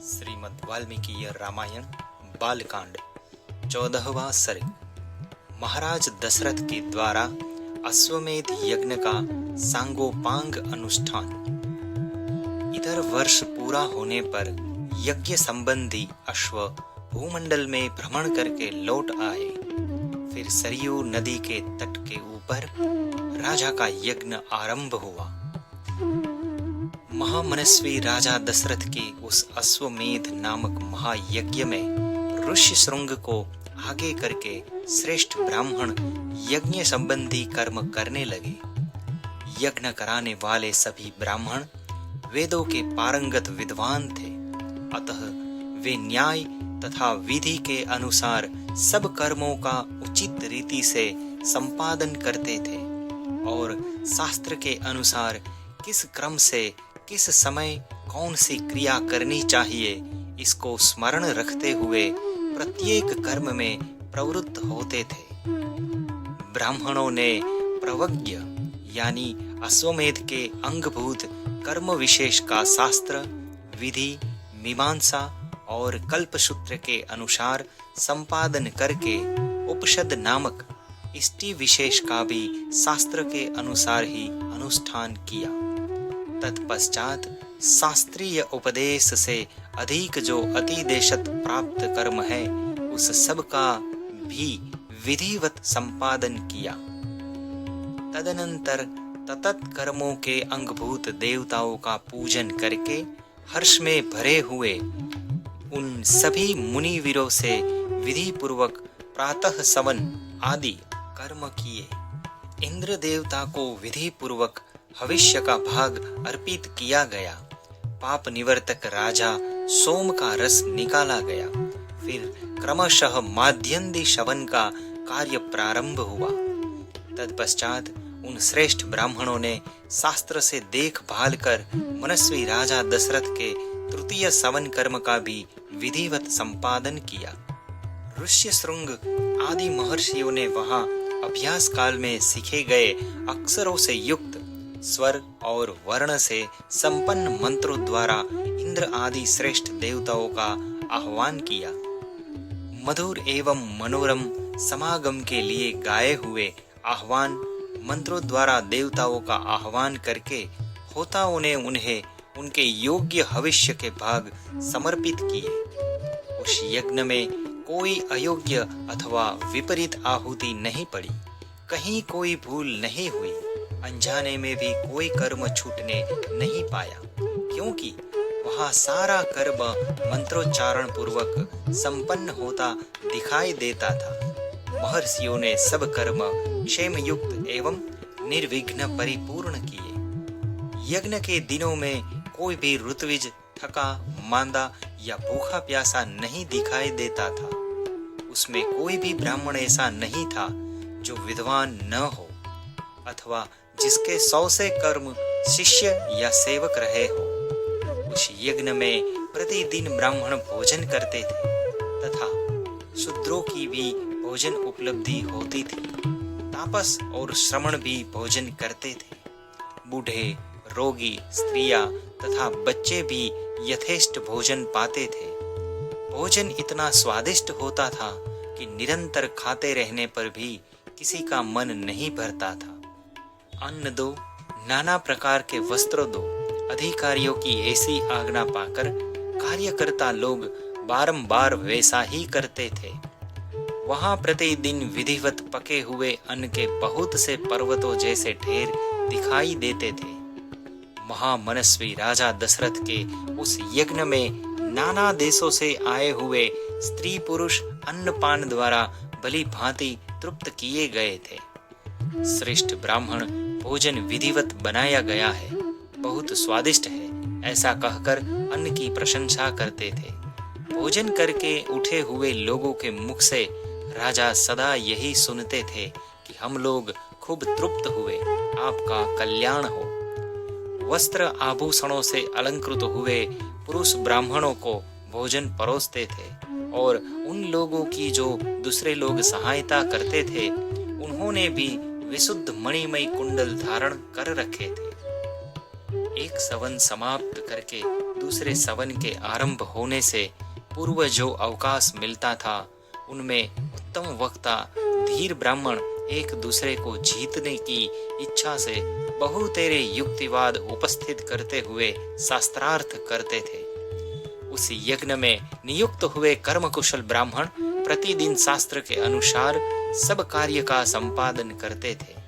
श्रीमद् वाल्मीकि रामायण बालकांड 14वां सर्ग। महाराज दशरथ के द्वारा अश्वमेध यज्ञ का सांगोपांग अनुष्ठान। इधर वर्ष पूरा होने पर यज्ञ संबंधी अश्व भूमंडल में भ्रमण करके लौट आए। फिर सरयू नदी के तट के ऊपर राजा का यज्ञ आरंभ हुआ। महामनस्वी राजा दशरथ के उस अश्वमेध नामक महायज्ञ में ऋष्यशृंग को आगे करके श्रेष्ठ ब्राह्मण यज्ञ संबंधी कर्म करने लगे। यज्ञ कराने वाले सभी ब्राह्मण वेदों के पारंगत विद्वान थे, अतः वे न्याय तथा विधि के अनुसार सब कर्मों का उचित रीति से संपादन करते थे और शास्त्र के अनुसार किस क्रम से किस समय कौन सी क्रिया करनी चाहिए इसको स्मरण रखते हुए प्रत्येक कर्म में प्रवृत्त होते थे। ब्राह्मणों ने प्रवज्ञ यानी अश्वमेध के अंगभूत कर्म विशेष का शास्त्र, विधि, मीमांसा और कल्पसूत्र के अनुसार संपादन करके उपनिषद नामक इष्टि विशेष का भी शास्त्र के अनुसार ही अनुष्ठान किया। तत्पश्चात शास्त्रीय उपदेश से अधिक जो अतिदेशत प्राप्त कर्म है उस सब का भी विधिवत संपादन किया। तदनंतर तत्त कर्मों के अंगभूत देवताओं का पूजन करके हर्ष में भरे हुए उन सभी मुनिवीरों से विधि पूर्वक प्रातः सवन आदि कर्म किए। इंद्र देवता को विधि पूर्वक भविष्य का भाग अर्पित किया गया। पाप निवर्तक राजा सोम का रस निकाला गया। फिर क्रमशः माध्यन्दी शवन का कार्य प्रारंभ हुआ। तत्पश्चात उन श्रेष्ठ ब्राह्मणों ने शास्त्र से देखभाल कर मनस्वी राजा दशरथ के तृतीय सवन कर्म का भी विधिवत संपादन किया। ऋष्यशृंग आदि महर्षियों ने वहां अभ्यास काल में सीखे गए अक्षरों से युक्त स्वर और वर्ण से संपन्न मंत्रों द्वारा इंद्र आदि श्रेष्ठ देवताओं का आह्वान किया। मधुर एवं मनोरम समागम के लिए गाए हुए आह्वान मंत्रों द्वारा देवताओं का आह्वान करके होताओं ने उन्हें उनके योग्य भविष्य के भाग समर्पित किए। उस यज्ञ में कोई अयोग्य अथवा विपरीत आहुति नहीं पड़ी, कहीं कोई भूल नहीं हुई, अनजाने में भी कोई कर्म छूटने नहीं पाया, क्योंकि वहां सारा कर्म मंत्रोच्चारण पूर्वक संपन्न होता दिखाई देता था। महर्षियों ने सब कर्म क्षेम युक्त एवं निर्विघ्न परिपूर्ण किए। यज्ञ के दिनों में कोई भी ऋत्विज थका मांदा या भूखा प्यासा नहीं दिखाई देता था। उसमें कोई भी ब्राह्मण ऐसा नहीं था जो विद्वान न हो अथवा जिसके 100 से कर्म शिष्य या सेवक रहे हो। उस यज्ञ में प्रतिदिन ब्राह्मण भोजन करते थे तथा शूद्रों की भी भोजन उपलब्धि होती थी। तापस और श्रमण भी भोजन करते थे। बूढ़े, रोगी, स्त्रियां तथा बच्चे भी यथेष्ट भोजन पाते थे। भोजन इतना स्वादिष्ट होता था कि निरंतर खाते रहने पर भी किसी का मन नहीं भरता था। अन्न दो, नाना प्रकार के वस्त्र दो, अधिकारियों की ऐसी आज्ञा पाकर कार्यकर्ता लोग बारंबार वैसा ही करते थे। वहां प्रतिदिन विधिवत पके हुए अन्न के बहुत से पर्वतों जैसे ढेर दिखाई देते थे। महामनस्वी राजा दशरथ के उस यज्ञ में नाना देशों से आए हुए स्त्री पुरुष अन्नपान द्वारा भली भांति तृप्त किए गए थे। श्रेष्ठ ब्राह्मण भोजन विधिवत बनाया गया है, बहुत स्वादिष्ट है, ऐसा कहकर अन्न की प्रशंसा करते थे। भोजन करके उठे हुए लोगों के मुख से राजा सदा यही सुनते थे कि हम लोग खूब तृप्त हुए, आपका कल्याण हो। वस्त्र आभूषणों से अलंकृत हुए पुरुष ब्राह्मणों को भोजन परोसते थे और उन लोगों की जो दूसरे लोग सहायता करते थे उन्होंने भी विशुद्ध मणिमय कुंडल धारण कर रखे थे। एक सवन समाप्त करके दूसरे सवन के आरंभ होने से पूर्व जो अवकाश मिलता था, उनमें उत्तम वक्ता धीर ब्राह्मण एक दूसरे को जीतने की इच्छा से बहुतेरे युक्तिवाद उपस्थित करते हुए शास्त्रार्थ करते थे। उस यज्ञ में नियुक्त हुए कर्मकुशल ब्राह्मण प्रतिदिन शास्त्र के अनुसार सब कार्य का संपादन करते थे।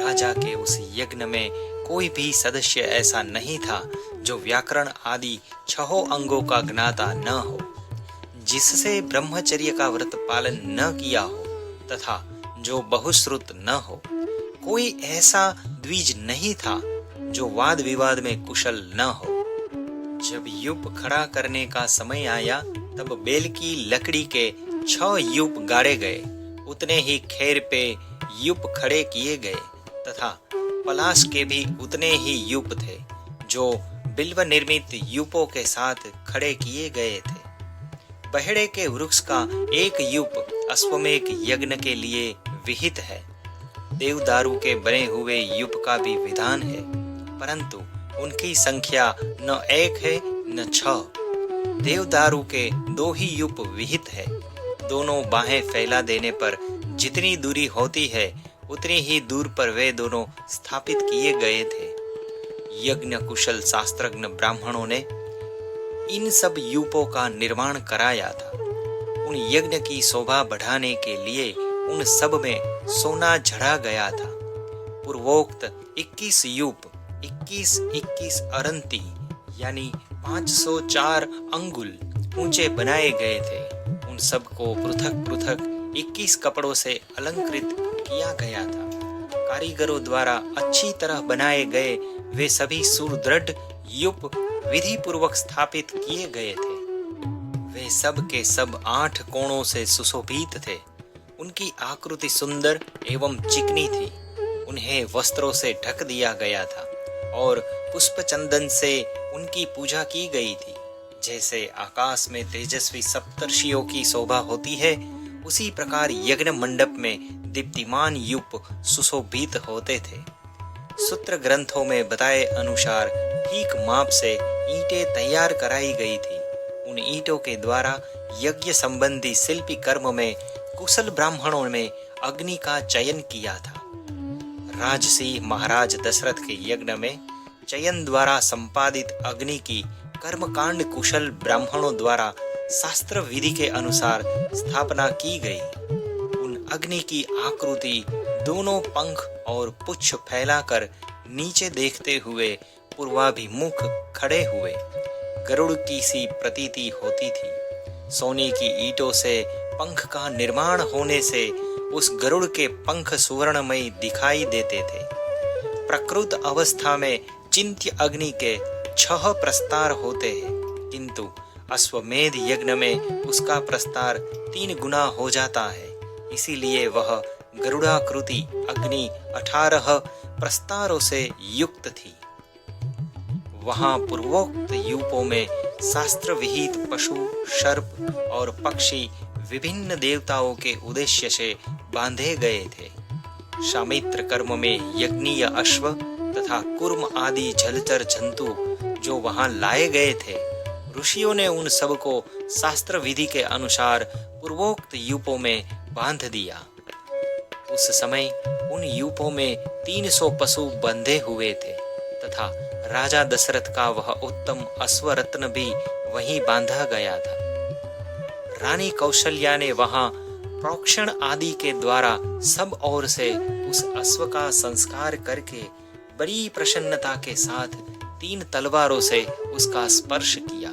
राजा के उस यज्ञ में कोई भी सदस्य ऐसा नहीं था जो व्याकरण आदि 6 अंगों का ज्ञाता न हो, जिससे ब्रह्मचर्य का व्रत पालन न किया हो तथा जो बहुश्रुत न हो। कोई ऐसा द्विज नहीं था जो वाद विवाद में कुशल न हो। जब यूप खड़ा करने का समय आया तब बेल की लकड़ी के 6 यूप गाड़े गए, उतने ही खेर पे यूप खड़े किए गए तथा पलाश के भी उतने ही यूप थे जो बिल्व निर्मित यूपों के साथ खड़े किए गए थे। बहेड़े के वृक्ष का एक यूप अश्वमेध यज्ञ के लिए विहित है। देवदारू के बने हुए यूप का भी विधान है, परंतु उनकी संख्या न 1 है न 6। देवदारू के 2 ही यूप विहित है। दोनों बाहें फैला देने पर जितनी दूरी होती है उतनी ही दूर पर वे दोनों स्थापित किए गए थे। यज्ञ कुशल शास्त्रज्ञ ब्राह्मणों ने इन सब यूपों का निर्माण कराया था। उन यज्ञ की शोभा बढ़ाने के लिए उन सब में सोना झड़ा गया था। पूर्वोक्त 21 यूप 21 अरंती यानी 504 अंगुल ऊंचे बनाए गए थे। उन सब को पृथक पृथक 21 कपड़ों से अलंकृत किया गया था। कारीगरों द्वारा अच्छी तरह बनाए गए वे सभी सुदृढ़ यूप विधि पूर्वक स्थापित किए गए थे। वे सब के सब 8 कोणों से सुशोभित थे। उनकी आकृति सुंदर एवं चिकनी थी। उन्हें वस्त्रों से ढक दिया गया था और पुष्प चंदन से उनकी पूजा की गई थी। जैसे आकाश में तेजस्वी सप्तर्षियों की शोभा होती है, उसी प्रकार यज्ञ मंडप में दीप्तिमान यूप सुशोभित होते थे। सूत्र ग्रंथों में बताए अनुसार ठीक माप से ईंटें तैयार कराई गई थी। उन ईंटों के द्वारा यज्ञ संबंधी शिल्पी कर्म में कुशल ब्राह्मणों ने अग्नि का चयन किया था। राजसी महाराज दशरथ के यज्ञ में चयन द्वारा संपादित अग्नि की कर्मकांड कुशल ब्राह्मणों द्वारा शास्त्र विधि के अनुसार स्थापना की गई। उन अग्नि की आकृति दोनों पंख और पुच्छ फैलाकर नीचे देखते हुए पूर्वाभिमुख खड़े हुए गरुड़ की सी प्रतीति होती थी। सोने की ईंटों से पंख का निर्माण होने से उस गरुड़ के पंख सुवर्णमय दिखाई देते थे। प्रकृत अवस्था में चिंत्य अग्नि के 6 प्रस्तार होते हैं, किंतु अश्वमेध यज्ञ में उसका प्रस्तार 3 गुना हो जाता है। इसीलिए वह गरुड़ाकृति अग्नि 18 प्रस्तारों से युक्त थी। वहां पूर्वोक्त यूपों में शास्त्र विहित पशु, सर्प और पक्षी विभिन्न देवताओं के उद्देश्य से बांधे गए थे। शामित्र कर्म में यज्ञीय अश्व तथा कुर्म आदि जलचर जंतु जो वहां लाए गए थे, ऋषियों ने उन सब को शास्त्र विधि के अनुसार पूर्वोक्त यूपों में बांध दिया। उस समय उन यूपों में 300 पशु बंधे हुए थे तथा राजा दशरथ का वह उत्तम अश्वरत्न भी वहीं बांधा गया था। रानी कौशल्या ने वहां प्रोक्षण आदि के द्वारा सब ओर से उस अश्व का संस्कार करके बड़ी प्रसन्नता के साथ 3 तलवारों से उसका स्पर्श किया।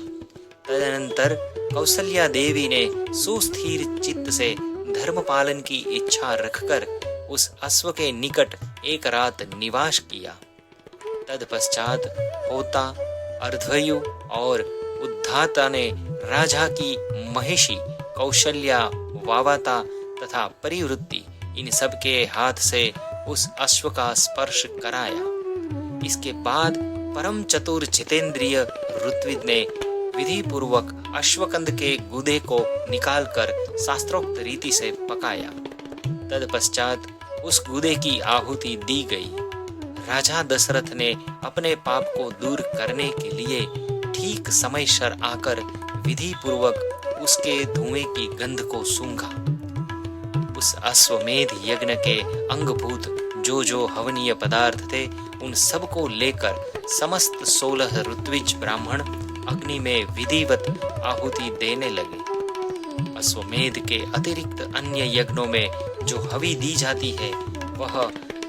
तदनंतर कौशल्या देवी ने सुस्थिर चित्त से धर्म पालन की इच्छा रखकर उस अश्व के निकट एक रात निवास किया। तत्पश्चात होता, अर्धयु और उद्धाता ने राजा की महिषी कौशल्या, वावता तथा परिवृत्ति इन सब के हाथ से उस अश्व का स्पर्श कराया। इसके बाद परम चतुर जितेंद्रिय ऋत्विज ने विधि पूर्वक अश्वकंद के गूदे को निकालकर शास्त्रोक्त रीति से पकाया। तत्पश्चात उस गूदे की आहुति दी गई। राजा दशरथ ने अपने पाप को दूर करने के लिए ठीक समयसर आकर विधि पूर्वक उसके धुएं की गंध को सूंघा। उस अश्वमेध यज्ञ के अंगभूत जो जो हवनीय पदार्थ थे उन सब को लेकर समस्त 16 ऋत्विज ब्राह्मण अग्नि में विधिवत आहुति देने लगे। अश्वमेध के अतिरिक्त अन्य यज्ञों में जो हवि दी जाती है वह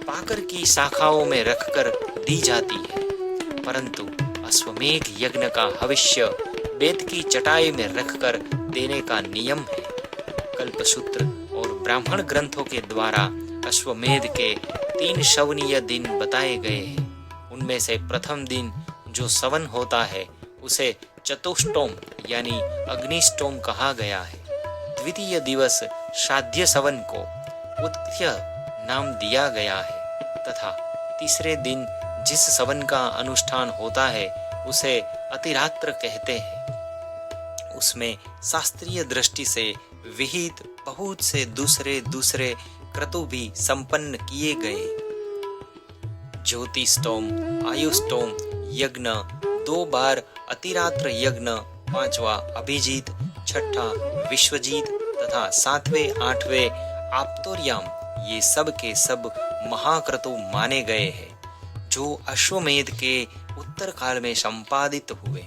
पाकर की शाखाओं में रखकर दी जाती है, परंतु अश्वमेध यज्ञ का हविष्य बेत की चटाई में रखकर देने का नियम है। कल्पसूत्र और ब्राह्मण ग्रंथों के द्वारा अश्वमेध के 3 शवनीय दिन बताए गए हैं। उनमें से प्रथम दिन जो सवन होता है उसे चतुष्टोम यानी अग्निष्टोम कहा गया है। द्वितीय दिवस श्राद्ध सवन को उत्क्य नाम दिया गया है तथा तीसरे दिन जिस सवन का अनुष्ठान होता है उसे अतिरात्र कहते हैं। उसमें शास्त्रीय दृष्टि से विहित बहुत से दूसरे क्रतु भी संपन्न किए गए। ज्योतिष्टोम, आयुष्टोम यज्ञ 2 बार, अतिरात्र यज्ञ 5वां अभिजीत, 6ठा विश्वजीत तथा 7वें 8वें आप्तोर्याम ये सब के सब महाक्रतु माने गए हैं जो अश्वमेध के उत्तर काल में संपादित हुए।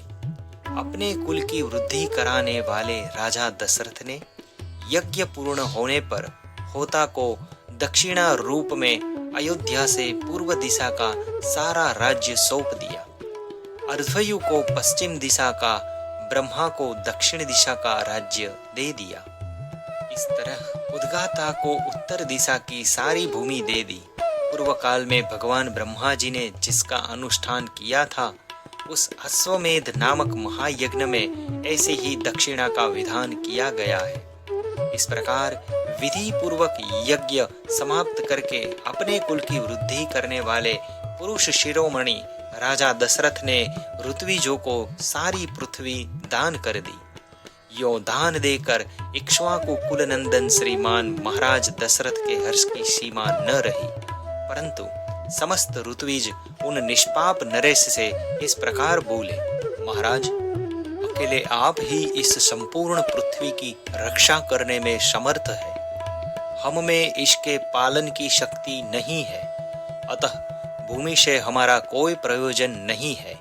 अपने कुल की वृद्धि कराने वाले राजा दशरथ ने यज्ञ पूर्ण होने पर होता को दक्षिणा रूप में अयोध्या से पूर्व दिशा का सारा राज्य सौंप दिया। अर्धवयु को पश्चिम दिशा का, ब्रह्मा को दक्षिण दिशा का राज्य दे दिया। इस तरह उद्गाता को उत्तर दिशा की सारी भूमि दे दी। पूर्व काल में भगवान ब्रह्मा जी ने जिसका अनुष्ठान किया था उस अश्वमेध नामक महायज्ञ में ऐसे ही दक्षिणा का विधान किया गया है। इस प्रकार विधि पूर्वक यज्ञ समाप्त करके अपने कुल की वृद्धि करने वाले पुरुष शिरोमणि राजा दशरथ ने ऋत्विजों को सारी पृथ्वी दान कर दी। यो दान देकर इक्ष्वाकु कुलनंदन श्रीमान महाराज दशरथ के हर्ष की सीमा न रही, परंतु समस्त ऋत्विज उन निष्पाप नरेश से इस प्रकार बोले, महाराज अकेले आप ही इस संपूर्ण पृथ्वी की रक्षा करने में समर्थ है, हम में इसके पालन की शक्ति नहीं है, अतः भूमि से हमारा कोई प्रयोजन नहीं है।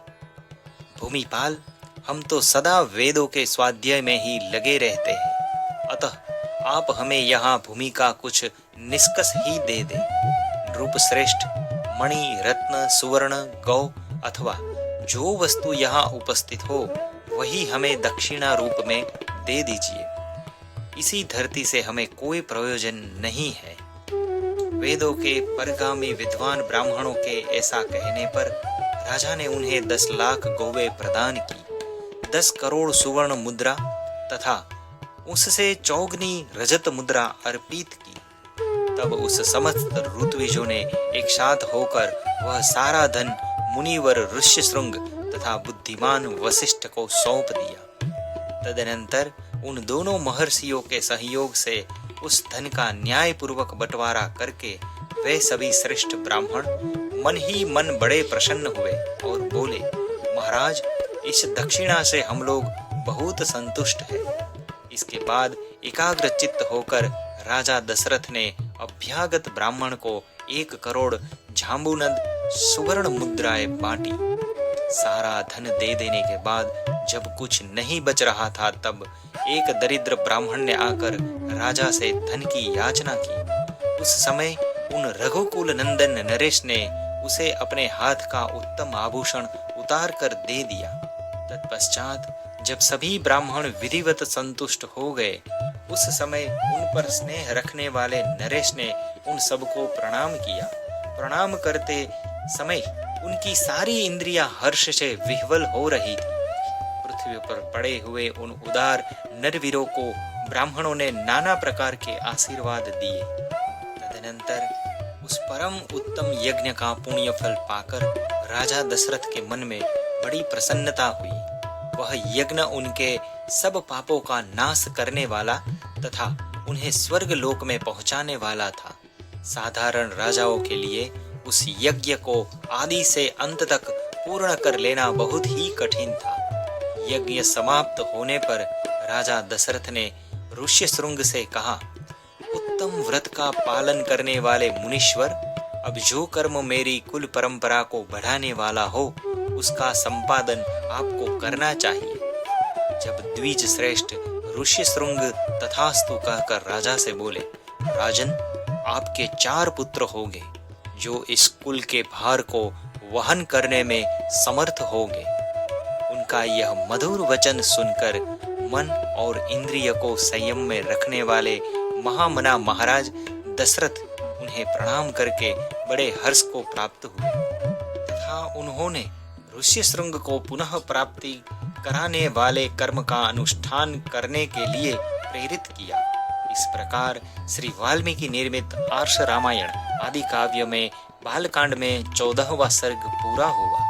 भूमिपाल, हम तो सदा वेदों के स्वाध्याय में ही लगे रहते हैं, अतः आप हमें यहाँ भूमि का कुछ निष्कस ही दे दें। रूप श्रेष्ठ मणि, रत्न, सुवर्ण, गौ अथवा जो वस्तु यहाँ उपस्थित हो वही हमें दक्षिणा रूप में दे दीजिए। इसी धरती से हमें कोई प्रयोजन नहीं है। वेदों के परगामी विद्वान ब्राह्मणों के ऐसा कहने पर राजा ने उन्हें 10 लाख गौवें प्रदान की, 10 करोड़ सुवर्ण मुद्रा तथा उससे चौगनी रजत मुद्रा अर्पित की। तब उस समस्त ऋत्विजों ने एक साथ होकर वह सारा धन मुनिवर ऋष्यशृंग तथा बुद्धिमान वशिष्ठ को सौंप दिया। तदनंतर उन दोनों महर्षियों के सहयोग से उस धन का न्याय पूर्वक बंटवारा करके वे सभी श्रेष्ठ ब्राह्मण मन ही मन बड़े प्रसन्न हुए और बोले, महाराज इस दक्षिणा से हम लोग बहुत संतुष्ट हैं। इसके बाद एकाग्र चित्त होकर राजा दशरथ ने अभ्यागत ब्राह्मण को 1 करोड़ झांबुनद सुवर्ण मुद्राएं बांटी। सारा धन दे देने के बाद जब कुछ नहीं बच रहा था तब एक दरिद्र ब्राह्मण ने आकर राजा से धन की याचना की। उस समय उन रघुकुल नंदन नरेश ने उसे अपने हाथ का उत्तम आभूषण उतार कर दे दिया। तत्पश्चात जब सभी ब्राह्मण विधिवत संतुष्ट हो गए उस समय उन पर स्नेह रखने वाले नरेश ने उन सबको प्रणाम किया। प्रणाम करते समय उनकी सारी इंद्रियां हर्ष से विह्वल हो रही थी। पृथ्वी पर पड़े हुए उन उदार नरवीरों को ब्राह्मणों ने नाना प्रकार के आशीर्वाद दिए। तदनंतर उस परम उत्तम यज्ञ का पुण्य फल पाकर राजा दशरथ के मन में बड़ी प्रसन्नता हुई। वह यज्ञ उनके सब पापों का नाश करने वाला तथा उन्हें स्वर्ग लोक में पहुंचाने वाला था। साधारण राजाओं के लिए उस यज्ञ को आदि से अंत तक पूर्ण कर लेना बहुत ही कठिन था। यज्ञ समाप्त होने पर राजा दशरथ ने ऋष्यशृंग से कहा, उत्तम व्रत का पालन करने वाले मुनीश्वर, अब जो कर्म मेरी कुल परंपरा को बढ़ाने वाला हो उसका संपादन आपको करना चाहिए। जब द्विज श्रेष्ठ ऋष्यशृंग तथास्तु कहकर राजा से बोले, राजन, आपके 4 पुत्र होंगे जो इस कुल के भार को वहन करने में समर्थ होंगे। उनका यह मधुर वचन सुनकर मन और इंद्रिय को संयम में रखने वाले महामना महाराज दशरथ उन्हें प्रणाम करके बड़े हर्ष को प्राप्त हुए तथा उन्होंने ऋष्यशृंग को पुनः प्राप्ति कराने वाले कर्म का अनुष्ठान करने के लिए प्रेरित किया। इस प्रकार श्री वाल्मीकि निर्मित आर्ष रामायण आदि काव्य में बालकांड में 14वां सर्ग पूरा हुआ।